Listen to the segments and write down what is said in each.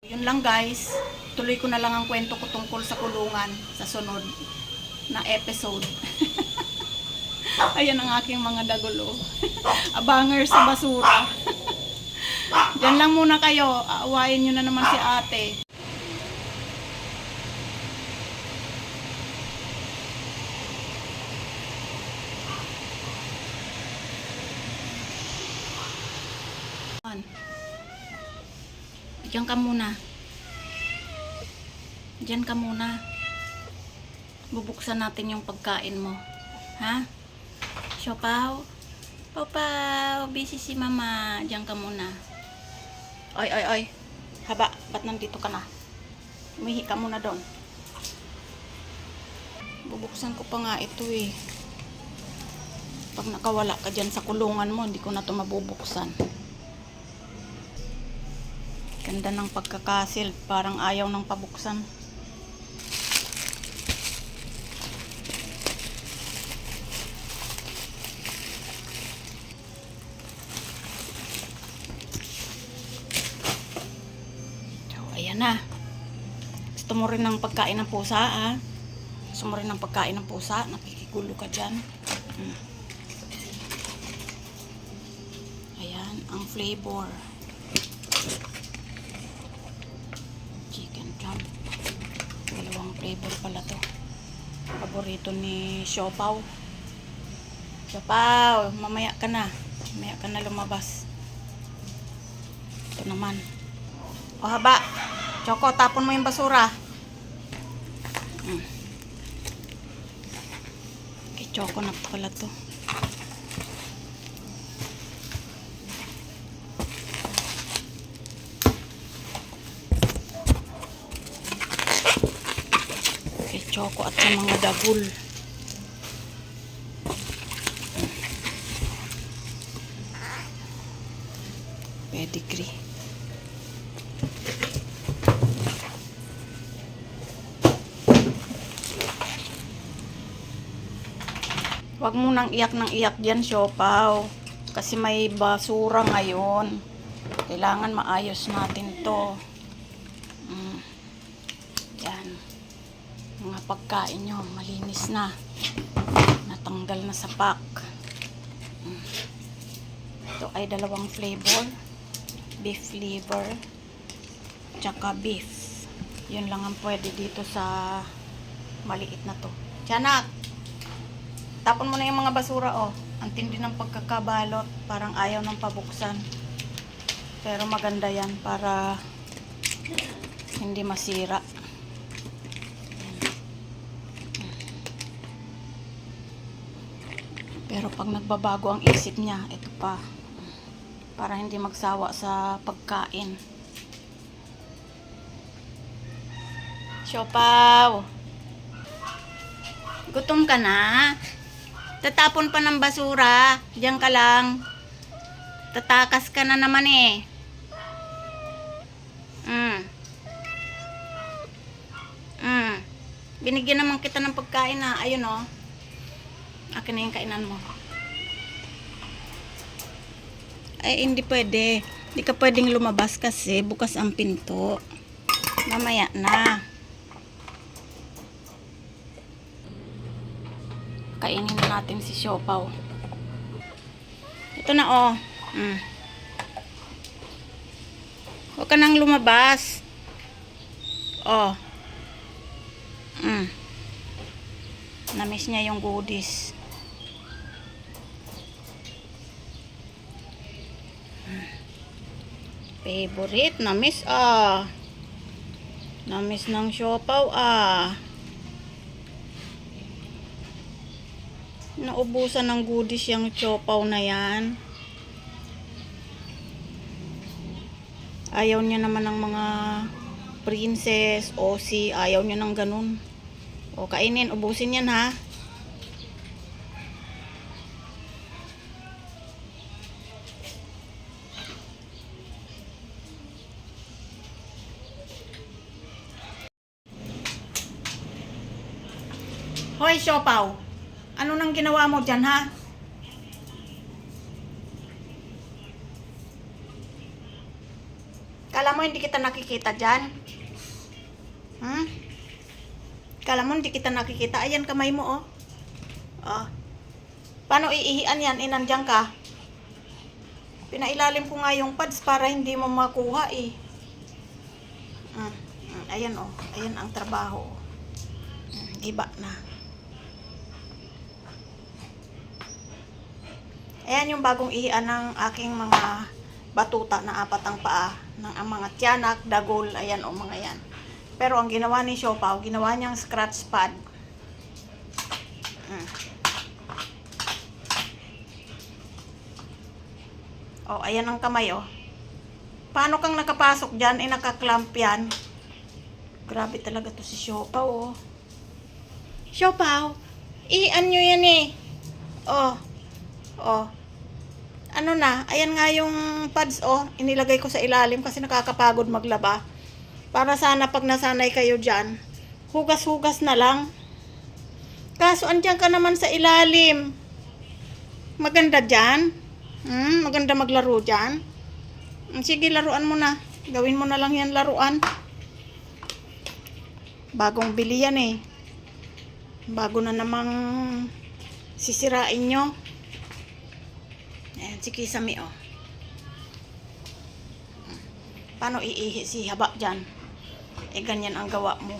Yun lang guys, tuloy ko na lang ang kwento ko tungkol sa kulungan sa sunod na episode. Ayan ang aking mga dagulo. Abanger sa basura. Diyan lang muna kayo, aawayin nyo na naman si ate. Diyan ka muna. Diyan ka muna. Bubuksan natin yung pagkain mo. Ha? Siopaw? Pau-pau, busy si mama. Diyan ka muna. Oy, oy, oy. Haba, ba't nandito ka na? Umihi ka muna doon. Bubuksan ko pa nga ito eh. Pag nakawala ka dyan sa kulungan mo, hindi ko na ito mabubuksan. Ganda ng pagkakasil, parang ayaw ng pabuksan. So, ayan na. Gusto mo rin ng pagkain ng pusa, ah? Gusto mo rin ng pagkain ng pusa? Nakikigulo ka dyan. Ayan, ang flavor. Dalawang flavor pala to. Paborito ni Siopaw. Siopaw, mamaya ka na. Mamaya ka na lumabas. Ito naman. O haba. Choco, tapon mo yung basura. Kay Choco na pala to. Choco at sa mga dagul. Pedigree. Huwag mo nang iyak ng iyak dyan, Siopaw. Kasi may basura ngayon. Kailangan maayos natin to. Yan. Mga pagkain nyo, malinis na. Natanggal na sa pack. Ito ay dalawang flavor. Beef flavor. Tsaka beef. Yun lang ang pwede dito sa maliit na to. Tiyanak! Tapon mo na yung mga basura, oh. Ang tindi ng pagkakabalot. Parang ayaw ng pabuksan. Pero maganda yan para hindi masira. Pero pag nagbabago ang isip niya, ito pa. Para hindi magsawa sa pagkain. Siopaw! Gutom ka na? Tatapon pa ng basura. Diyan ka lang. Tatakas ka na naman eh. Binigyan naman kita ng pagkain na. Ayun oh. Akin na yung kainan mo. Ay, hindi pwede. Hindi ka pwedeng lumabas kasi bukas ang pinto. Mamaya na. Kainin na natin si Siopaw. Ito na oh. Huwag ka nang lumabas. Oh. Namiss niya yung goodies. Favorite, namiss ah. Namiss ng Siopaw ah. Naubusan ng goodies yung Siopaw na yan. Ayaw niya naman ng mga princess, Aussie. Ayaw niya ng ganun. O, kainin. Ubusin yan ha. Hoy, Siopaw. Ano nang ginawa mo dyan, ha? Kala mo hindi kita nakikita dyan? Kala mo hindi kita nakikita? Ayan kamay mo, oh. Oh. Paano iihian yan? Inandyan ka. Pinailalim ko nga yung pads para hindi mo makuha eh. Ayan, oh. Ayan ang trabaho. Iba na. Ayan yung bagong ihian ng aking mga batuta na 4 ang paa. Ng ang mga tiyanak, dagol, ayan o mga yan. Pero ang ginawa ni Siopaw, ginawa niyang scratch pad. O, ayan ang kamay o. Paano kang nakapasok dyan? Nakaklamp yan. Grabe talaga to si Siopaw o. Siopaw, ihian nyo yan eh. Oh. Ano na, ayan nga yung pads inilagay ko sa ilalim kasi nakakapagod maglaba. Para sana pag nasanay kayo dyan, hugas-hugas na lang. Kaso andyan ka naman sa ilalim. Maganda dyan. Maganda maglaro dyan. Sige, laruan mo na. Gawin mo na lang yan laruan. Bagong bili yan eh. Bago na namang sisirain nyo. Ayan, si Kisame, oh. Paano iihi si Haba dyan? Ganyan ang gawa mo.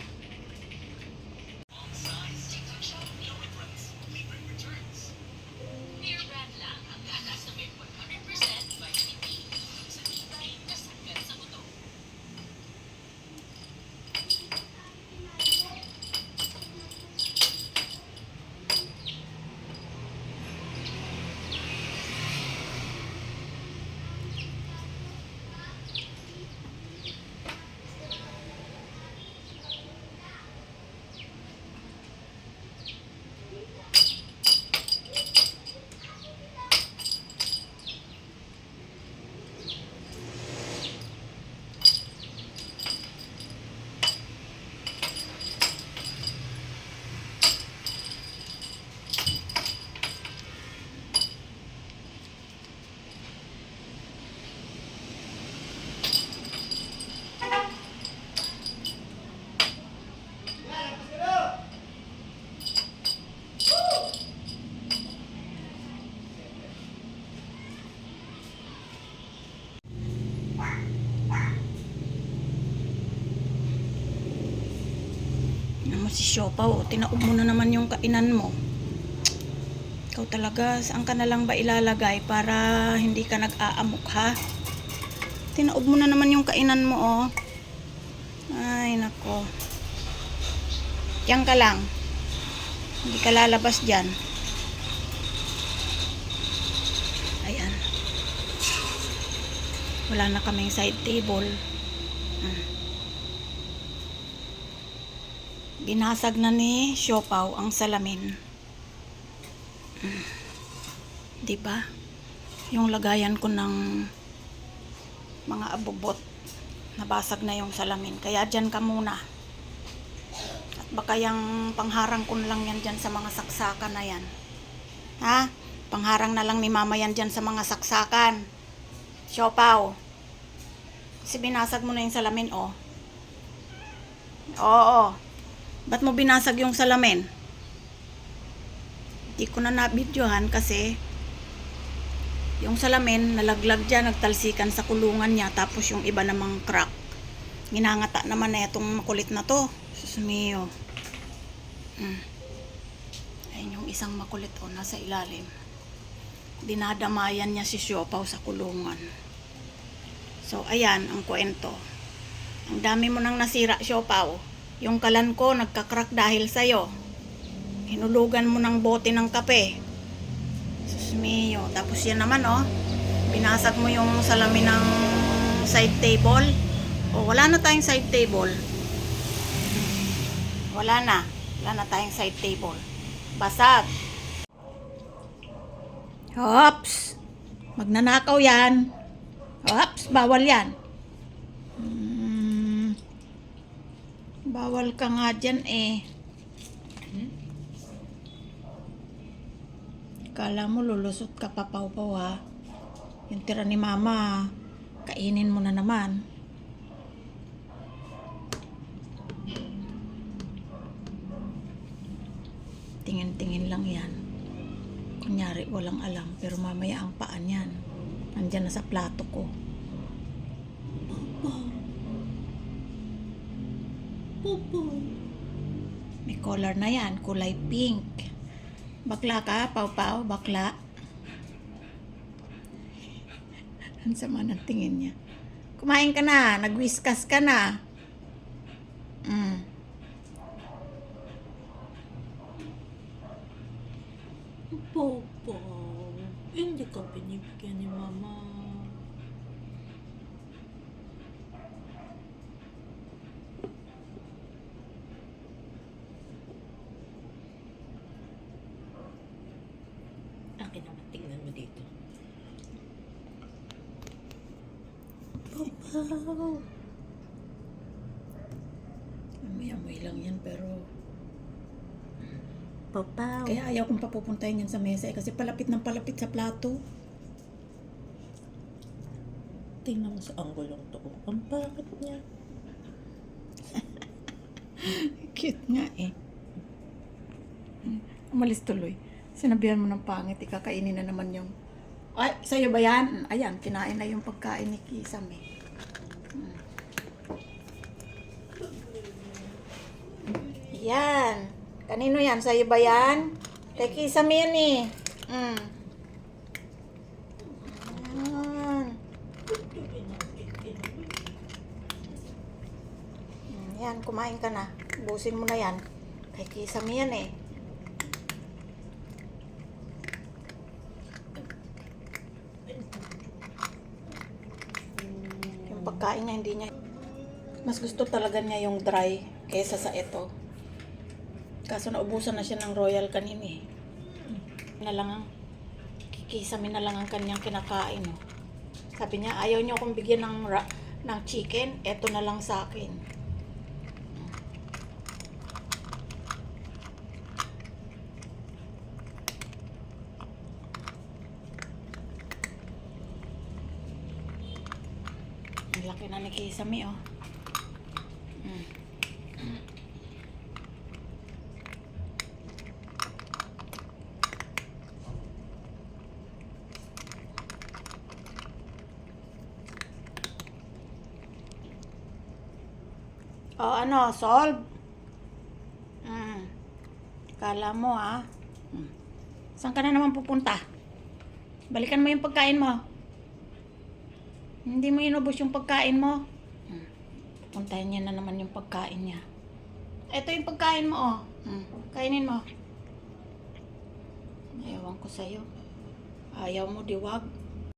Si Siopaw, tinaob mo na naman yung kainan mo. Ikaw talaga, saan ka na lang ba ilalagay para hindi ka nag-aamok, ha? Tinaob mo na naman yung kainan mo, oh. Ay, nako. Diyan ka lang. Hindi ka lalabas dyan. Ayan. Wala na kaming side table. Binasag na ni Siopaw ang salamin. Diba? Yung lagayan ko ng mga abubot, nabasag na yung salamin. Kaya dyan ka muna. At baka yung pangharang ko na lang yan dyan sa mga saksakan na yan. Ha? Pangharang na lang ni mama yan dyan sa mga saksakan. Siopaw. Kasi binasag mo na yung salamin, oh. Oo. Ba't mo binasag yung salamin? Hindi ko na nabidyohan kasi yung salamin nalaglag dyan, nagtalsikan sa kulungan niya, tapos yung iba namang crack. Ginangata naman na itong makulit na to. Susumiyo. Ayun yung isang makulit nasa ilalim. Dinadamayan niya si Siopaw sa kulungan. So ayan ang kwento. Ang dami mo nang nasira, Siopaw. Yung kalan ko nagka-crack dahil sa'yo. Hinulugan mo ng bote ng kape. Sus mio. Tapos yan naman, oh. Binasag mo yung salamin ng side table. Wala na tayong side table. Wala na tayong side table. Basag. Hops. Magnanakaw yan. Hops, bawal yan. Bawal ka nga dyan eh. Kala mo lulusot ka pa, Pawpaw, ha? Yung tira ni mama, kainin mo na naman. tingin lang yan. Kunyari, walang alam. Pero mamaya ang paan yan. Nandyan na sa plato ko. Papa. May color na yan. Kulay pink. Bakla ka, Pau-Pau? Bakla? Ang sama ng tingin niya. Kumain ka na. Nag-whiskas ka na. Papa, hindi ka binibigyan ni Mama. Akin naman, tingnan mo dito. Papa. Amoy-amoy lang yan pero... Papa. Kaya ayaw kong papupuntahin yan sa mesa kasi palapit ng palapit sa plato. Tingnan mo sa anggulong to. Ang pangit niya. Cute nga eh. Umalis tuloy. Sinabihan mo ng pangit, ikakainin na naman yung... Ay, sa'yo ba yan? Ayan, kinain na yung pagkain ni Kisame. Yan. Kanino yan? Sa'yo ba yan? Kay Kisame yan eh. Yan. Yan, kumain ka na. Busin mo na yan. Kay Kisame yan eh. Yung pagkain niya, hindi niya... Mas gusto talaga niya yung dry kaysa sa ito. Kaso naubusan na siya ng royal kanina eh. Na lang ang... Kisame na lang ang kanyang kinakain. Oh. Sabi niya, ayaw niyo akong bigyan ng chicken. Eto na lang sa akin. Ang laki na ni Kisame, oh. O ano, solve? Kala mo, ha? Saan ka na naman pupunta? Balikan mo yung pagkain mo. Hindi mo inubos yung pagkain mo. Pupuntahin niya na naman yung pagkain niya. Ito yung pagkain mo, oh. Kainin mo. Ewan ko sa'yo. Ayaw mo, diwag.